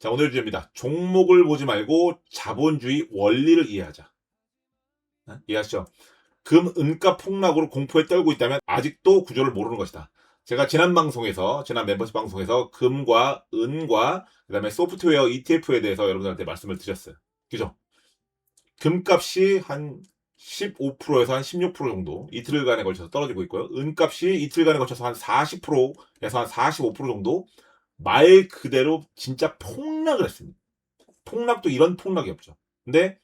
자, 오늘 주제입니다. 종목을 보지 말고 자본주의 원리를 이해하자. 이해하시죠? 금, 은가 폭락으로 공포에 떨고 있다면 아직도 구조를 모르는 것이다. 제가 지난 멤버십 방송에서 금과 은과 그다음에 소프트웨어 ETF에 대해서 여러분들한테 말씀을 드렸어요. 그죠? 금값이 한 15%에서 한 16% 정도 이틀간에 걸쳐서 떨어지고 있고요. 은값이 이틀간에 걸쳐서 한 40%에서 한 45% 정도 말 그대로 진짜 폭락을 했습니다. 폭락도 이런 폭락이 없죠. 근데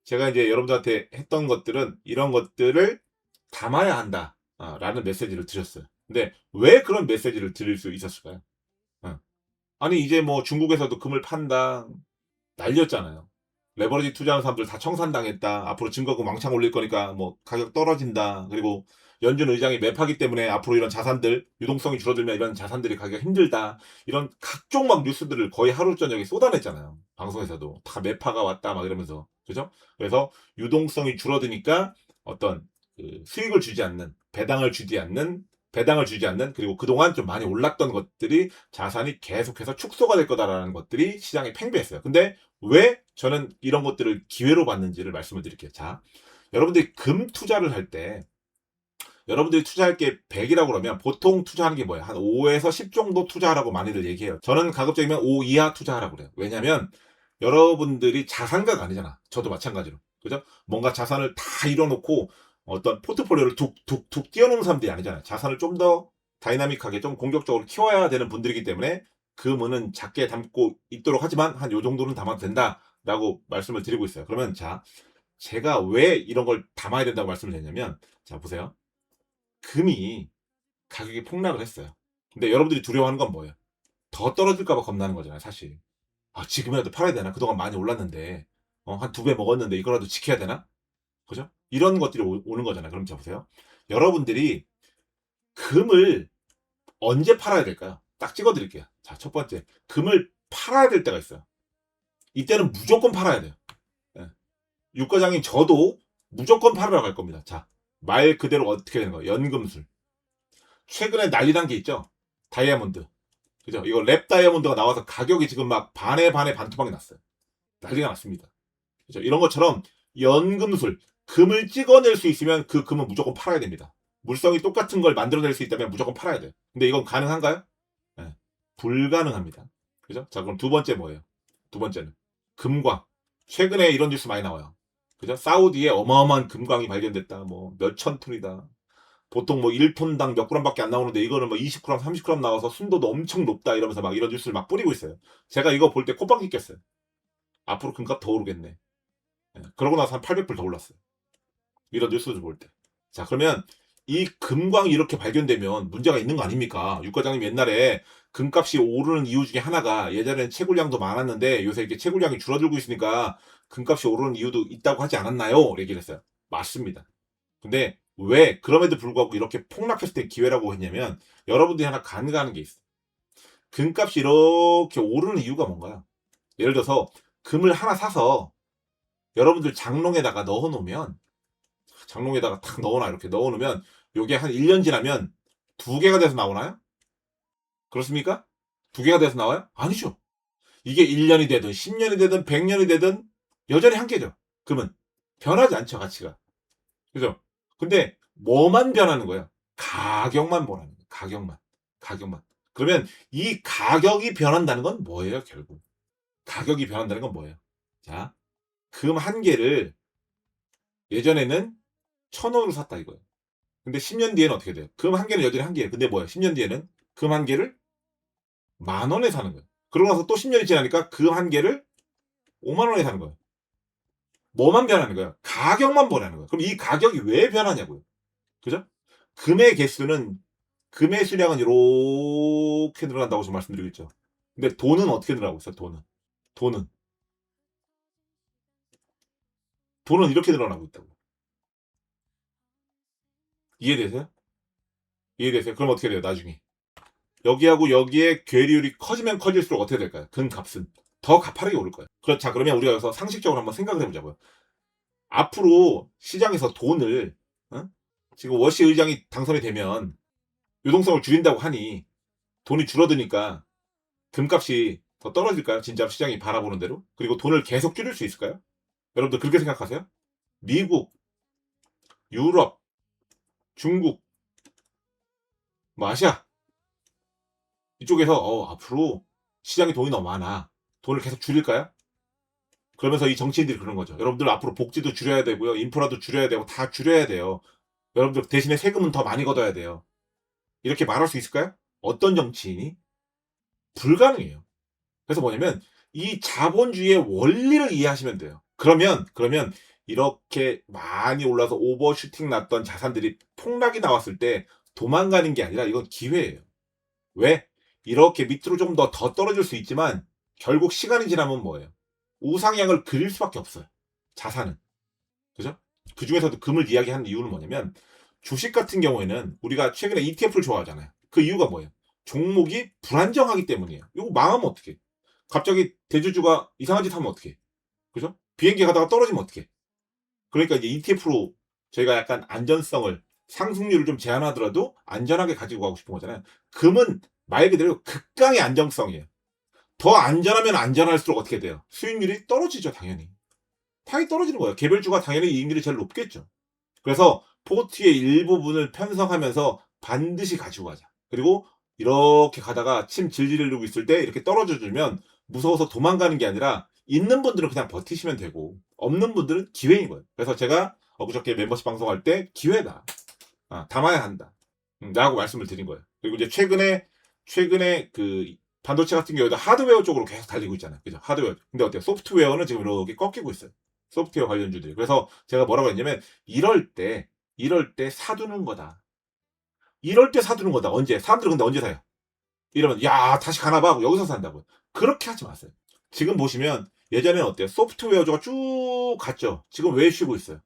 제가 이제 여러분들한테 했던 것들은 이런 것들을 담아야 한다. 라는 메시지를 드렸어요. 근데 왜 그런 메시지를 드릴 수 있었을까요? 어. 아니, 이제 뭐 중국에서도 금을 판다. 난리였잖아요. 레버리지 투자하는 사람들 다 청산당했다. 앞으로 증거금 왕창 올릴 거니까 뭐 가격 떨어진다. 그리고 연준 의장이 매파기 때문에 앞으로 이런 자산들 유동성이 줄어들면 이런 자산들이 가기가 힘들다. 이런 각종 막 뉴스들을 거의 하루 저녁에 쏟아냈잖아요. 방송에서도 다 매파가 왔다 막 이러면서. 그죠? 그래서 유동성이 줄어드니까 어떤 그 수익을 주지 않는 배당을 주지 않는 그리고 그동안 좀 많이 올랐던 것들이 자산이 계속해서 축소가 될 거다라는 것들이 시장에 팽배했어요. 근데 왜 저는 이런 것들을 기회로 봤는지를 말씀을 드릴게요. 자, 여러분들이 금 투자를 할 때 여러분들이 투자할 게 100이라고 그러면 보통 투자하는 게 뭐예요? 한 5에서 10 정도 투자하라고 많이들 얘기해요. 저는 가급적이면 5 이하 투자하라고 그래요. 왜냐면 여러분들이 자산가가 아니잖아. 저도 마찬가지로. 그죠? 뭔가 자산을 다 잃어놓고 어떤 포트폴리오를 툭툭툭 띄워놓은 사람들이 아니잖아요. 자산을 좀 더 다이나믹하게 좀 공격적으로 키워야 되는 분들이기 때문에 금은 작게 담고 있도록 하지만 한 요 정도는 담아도 된다라고 말씀을 드리고 있어요. 그러면 자, 제가 왜 이런 걸 담아야 된다고 말씀을 드렸냐면 자, 보세요. 금이 가격이 폭락을 했어요. 근데 여러분들이 두려워하는 건 뭐예요? 더 떨어질까봐 겁나는 거잖아요, 사실. 아, 지금이라도 팔아야 되나? 그동안 많이 올랐는데, 한 2배 먹었는데 이거라도 지켜야 되나? 그죠? 이런 것들이 오는 거잖아요. 그럼 자, 보세요. 여러분들이 금을 언제 팔아야 될까요? 딱 찍어드릴게요. 자, 첫 번째. 금을 팔아야 될 때가 있어요. 이때는 무조건 팔아야 돼요. 예. 유가장인 저도 무조건 팔으러 갈 겁니다. 자, 말 그대로 어떻게 되는 거예요? 연금술. 최근에 난리 난 게 있죠? 다이아몬드. 그죠? 이거 랩 다이아몬드가 나와서 가격이 지금 막 반에 반토막이 났어요. 난리가 났습니다. 그죠? 이런 것처럼 연금술, 금을 찍어낼 수 있으면 그 금은 무조건 팔아야 됩니다. 물성이 똑같은 걸 만들어낼 수 있다면 무조건 팔아야 돼요. 근데 이건 가능한가요? 네. 불가능합니다. 그죠? 자, 그럼 두 번째 뭐예요? 두 번째는 금광. 최근에 이런 뉴스 많이 나와요. 그죠? 사우디에 어마어마한 금광이 발견됐다. 뭐 몇천 톤이다. 보통 뭐 1톤당 몇 g밖에 안 나오는데 이거는 뭐 20g, 30g 나와서 순도도 엄청 높다 이러면서 막 이런 뉴스를 막 뿌리고 있어요. 제가 이거 볼 때 콧방귀 꼈어요. 앞으로 금값 더 오르겠네. 그러고 나서 한 800불 더 올랐어요. 이런 뉴스를 볼 때. 자, 그러면 이 금광이 이렇게 발견되면 문제가 있는 거 아닙니까? 육과장님 옛날에 금값이 오르는 이유 중에 하나가 예전에는 채굴량도 많았는데 요새 이렇게 채굴량이 줄어들고 있으니까 금값이 오르는 이유도 있다고 하지 않았나요? 얘기를 했어요. 맞습니다. 근데 왜 그럼에도 불구하고 이렇게 폭락했을 때 기회라고 했냐면 여러분들이 하나 간과하는 게 있어. 금값이 이렇게 오르는 이유가 뭔가요? 예를 들어서 금을 하나 사서 여러분들 장롱에다가 넣어놓으면 장롱에다가 탁 넣어놔 이렇게 넣어놓으면 요게 한 1년 지나면 두 개가 돼서 나오나요? 그렇습니까? 두 개가 돼서 나와요? 아니죠. 이게 1년이 되든 10년이 되든 100년이 되든 여전히 한 개죠. 금은 변하지 않죠, 가치가. 그죠? 근데 뭐만 변하는 거예요? 가격만 변하는 거예요. 가격만. 그러면 이 가격이 변한다는 건 뭐예요, 결국? 가격이 변한다는 건 뭐예요? 자, 금 한 개를 예전에는 1,000원으로 샀다 이거예요. 근데 10년 뒤에는 어떻게 돼요? 금 한 개는 여전히 한 개예요. 근데 뭐예요? 10년 뒤에는 금 한 개를 10,000원에 사는 거예요. 그러고 나서 또 10년이 지나니까 금 한 개를 5만 원에 사는 거예요. 뭐만 변하는 거예요? 가격만 변하는 거예요. 그럼 이 가격이 왜 변하냐고요. 그죠? 금의 개수는 금의 수량은 이렇게 늘어난다고 지금 말씀드리고 있죠. 근데 돈은 어떻게 늘어나고 있어요? 돈은 돈은 이렇게 늘어나고 있다고. 이해되세요? 이해되세요? 그럼 어떻게 돼요? 나중에 여기하고 여기에 괴리율이 커지면 커질수록 어떻게 될까요? 금값은 더 가파르게 오를 거예요. 그렇자, 그러면 우리가 여기서 상식적으로 한번 생각을 해보자고요. 앞으로 시장에서 돈을 지금 워시 의장이 당선이 되면 유동성을 줄인다고 하니 돈이 줄어드니까 금값이 더 떨어질까요? 진짜로 시장이 바라보는 대로? 그리고 돈을 계속 줄일 수 있을까요? 여러분들 그렇게 생각하세요? 미국, 유럽, 중국, 뭐 아시아 이쪽에서 앞으로 시장에 돈이 너무 많아. 돈을 계속 줄일까요? 그러면서 이 정치인들이 그런 거죠. 여러분들 앞으로 복지도 줄여야 되고요. 인프라도 줄여야 되고 다 줄여야 돼요. 여러분들 대신에 세금은 더 많이 걷어야 돼요. 이렇게 말할 수 있을까요? 어떤 정치인이? 불가능해요. 그래서 뭐냐면 이 자본주의의 원리를 이해하시면 돼요. 그러면 이렇게 많이 올라서 오버슈팅 났던 자산들이 폭락이 나왔을 때 도망가는 게 아니라 이건 기회예요. 왜? 이렇게 밑으로 좀 더 떨어질 수 있지만 결국 시간이 지나면 뭐예요? 우상향을 그릴 수밖에 없어요. 자산은. 그죠? 그 중에서도 금을 이야기하는 이유는 뭐냐면 주식 같은 경우에는 우리가 최근에 ETF를 좋아하잖아요. 그 이유가 뭐예요? 종목이 불안정하기 때문이에요. 이거 망하면 어떡해? 갑자기 대주주가 이상한 짓 하면 어떡해? 그죠? 비행기 가다가 떨어지면 어떡해? 그러니까 이제 ETF로 저희가 약간 안전성을 상승률을 좀 제한하더라도 안전하게 가지고 가고 싶은 거잖아요. 금은 말 그대로 극강의 안정성이에요. 더 안전하면 안전할수록 어떻게 돼요? 수익률이 떨어지죠, 당연히. 당연히 떨어지는 거예요. 개별주가 당연히 이익률이 제일 높겠죠. 그래서 포트의 일부분을 편성하면서 반드시 가지고 가자. 그리고 이렇게 가다가 침 질질 흘리고 있을 때 이렇게 떨어져 주면 무서워서 도망가는 게 아니라 있는 분들은 그냥 버티시면 되고 없는 분들은 기회인 거예요. 그래서 제가 엊그저께 멤버십 방송할 때 기회다. 담아야 한다. 라고 말씀을 드린 거예요. 그리고 이제 최근에 그 반도체 같은 경우에도 하드웨어 쪽으로 계속 달리고 있잖아요. 그죠? 하드웨어. 근데 어때요? 소프트웨어는 지금 이렇게 꺾이고 있어요. 소프트웨어 관련주들이. 그래서 제가 뭐라고 했냐면 이럴 때 사두는 거다. 이럴 때 사두는 거다. 언제? 사람들은 근데 언제 사요? 이러면 야 다시 가나봐 하고 여기서 산다고요. 그렇게 하지 마세요. 지금 보시면 예전에는 어때요? 소프트웨어주가 쭉 갔죠. 지금 왜 쉬고 있어요?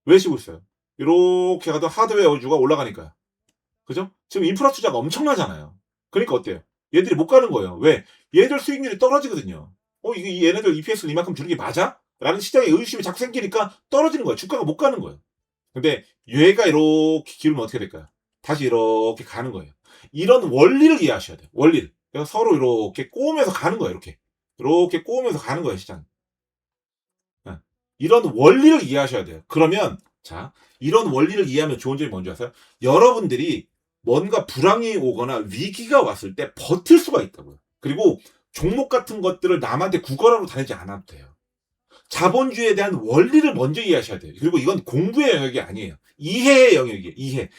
왜 쉬고 있어요? 이렇게 가도 하드웨어주가 올라가니까요. 그죠? 지금 인프라 투자가 엄청나잖아요. 그러니까 어때요? 얘들이 못 가는 거예요. 왜? 얘들 수익률이 떨어지거든요. 이게 얘네들 EPS를 이만큼 주는 게 맞아? 라는 시장의 의심이 자꾸 생기니까 떨어지는 거예요. 주가가 못 가는 거예요. 근데 얘가 이렇게 기울면 어떻게 될까요? 다시 이렇게 가는 거예요. 이런 원리를 이해하셔야 돼요. 원리를. 그래서 서로 이렇게 꼬우면서 가는 거예요. 이렇게 꼬우면서 가는 거예요. 시장. 예. 이런 원리를 이해하셔야 돼요. 그러면 자, 이런 원리를 이해하면 좋은 점이 뭔지 아세요? 여러분들이 뭔가 불황이 오거나 위기가 왔을 때 버틸 수가 있다고요. 그리고 종목 같은 것들을 남한테 구걸하러 다니지 않아도 돼요. 자본주의에 대한 원리를 먼저 이해하셔야 돼요. 그리고 이건 공부의 영역이 아니에요. 이해의 영역이에요. 이해.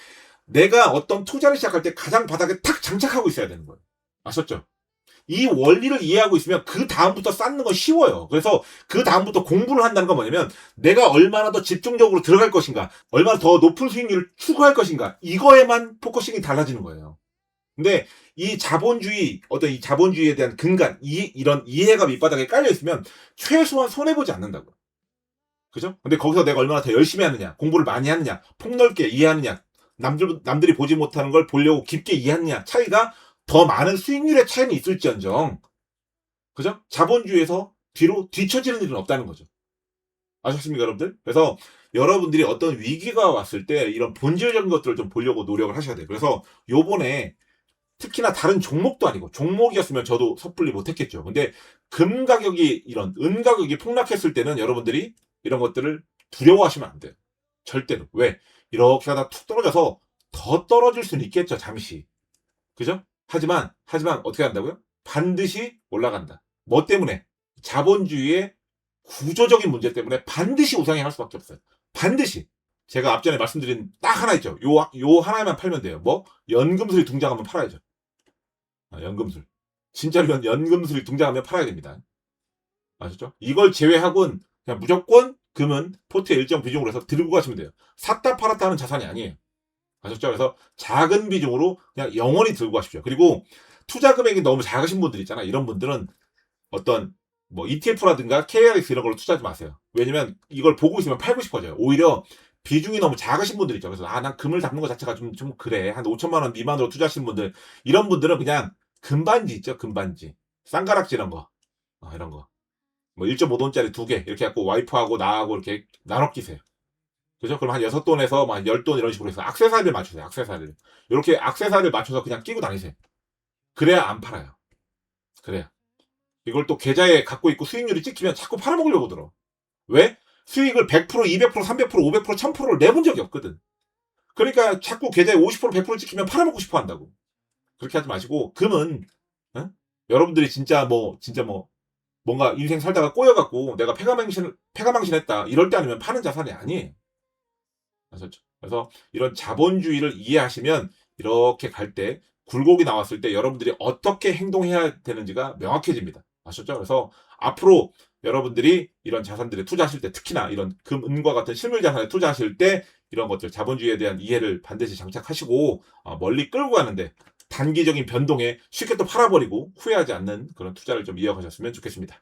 내가 어떤 투자를 시작할 때 가장 바닥에 탁 장착하고 있어야 되는 거예요. 아셨죠? 이 원리를 이해하고 있으면 그 다음부터 쌓는 건 쉬워요. 그래서 그 다음부터 공부를 한다는 건 뭐냐면 내가 얼마나 더 집중적으로 들어갈 것인가, 얼마나 더 높은 수익률을 추구할 것인가, 이거에만 포커싱이 달라지는 거예요. 근데 이 자본주의에 대한 근간, 이런 이해가 밑바닥에 깔려 있으면 최소한 손해보지 않는다고요. 그죠? 근데 거기서 내가 얼마나 더 열심히 하느냐, 공부를 많이 하느냐, 폭넓게 이해하느냐, 남들이 보지 못하는 걸 보려고 깊게 이해하느냐, 차이가 더 많은 수익률의 차이는 있을지언정, 그죠? 자본주의에서 뒤로 뒤처지는 일은 없다는 거죠. 아셨습니까, 여러분들? 그래서 여러분들이 어떤 위기가 왔을 때 이런 본질적인 것들을 좀 보려고 노력을 하셔야 돼요. 그래서 요번에 특히나 다른 종목도 아니고 종목이었으면 저도 섣불리 못했겠죠. 근데 금 가격이 이런 은 가격이 폭락했을 때는 여러분들이 이런 것들을 두려워하시면 안 돼요. 절대로. 왜? 이렇게 하다 툭 떨어져서 더 떨어질 수는 있겠죠. 잠시. 그죠? 하지만 어떻게 한다고요? 반드시 올라간다. 뭐 때문에? 자본주의의 구조적인 문제 때문에 반드시 우상향할 수밖에 없어요. 반드시. 제가 앞전에 말씀드린 딱 하나 있죠. 요 하나만 팔면 돼요. 뭐? 연금술이 등장하면 팔아야죠. 연금술. 진짜로 연금술이 등장하면 팔아야 됩니다. 아셨죠? 이걸 제외하고는 그냥 무조건 금은 포트에 일정 비중으로 해서 들고 가시면 돼요. 샀다 팔았다 하는 자산이 아니에요. 아셨죠? 그래서 작은 비중으로 그냥 영원히 들고 가십시오. 그리고 투자 금액이 너무 작으신 분들 있잖아. 이런 분들은 어떤 뭐 ETF라든가 KRX 이런 걸로 투자하지 마세요. 왜냐면 이걸 보고 있으면 팔고 싶어져요. 오히려 비중이 너무 작으신 분들 있죠. 그래서 난 금을 담는 것 자체가 좀 그래. 한 5천만 원 미만으로 투자하시는 분들, 이런 분들은 그냥 금반지 있죠. 금반지. 쌍가락지 이런 거. 이런 거. 뭐 1.5돈짜리 2개 이렇게 갖고 와이프하고 나하고 이렇게 나눠 끼세요. 그죠? 그럼 한 6돈에서 막 10돈 이런 식으로 해서 액세서리를 맞추세요. 액세서리를. 이렇게 액세서리를 맞춰서 그냥 끼고 다니세요. 그래야 안 팔아요. 그래야. 이걸 또 계좌에 갖고 있고 수익률이 찍히면 자꾸 팔아먹으려고 들어. 왜? 수익을 100%, 200%, 300%, 500%, 1000%를 내본 적이 없거든. 그러니까 자꾸 계좌에 50%, 100% 찍히면 팔아먹고 싶어 한다고. 그렇게 하지 마시고, 금은, 어? 여러분들이 진짜 뭔가 인생 살다가 꼬여갖고 내가 패가망신했다. 이럴 때 아니면 파는 자산이 아니에요. 아셨죠? 그래서 이런 자본주의를 이해하시면 이렇게 갈 때, 굴곡이 나왔을 때 여러분들이 어떻게 행동해야 되는지가 명확해집니다. 아셨죠? 그래서 앞으로 여러분들이 이런 자산들에 투자하실 때, 특히나 이런 금, 은과 같은 실물 자산에 투자하실 때 이런 것들, 자본주의에 대한 이해를 반드시 장착하시고 멀리 끌고 가는데, 단기적인 변동에 쉽게 또 팔아버리고 후회하지 않는 그런 투자를 좀 이어가셨으면 좋겠습니다.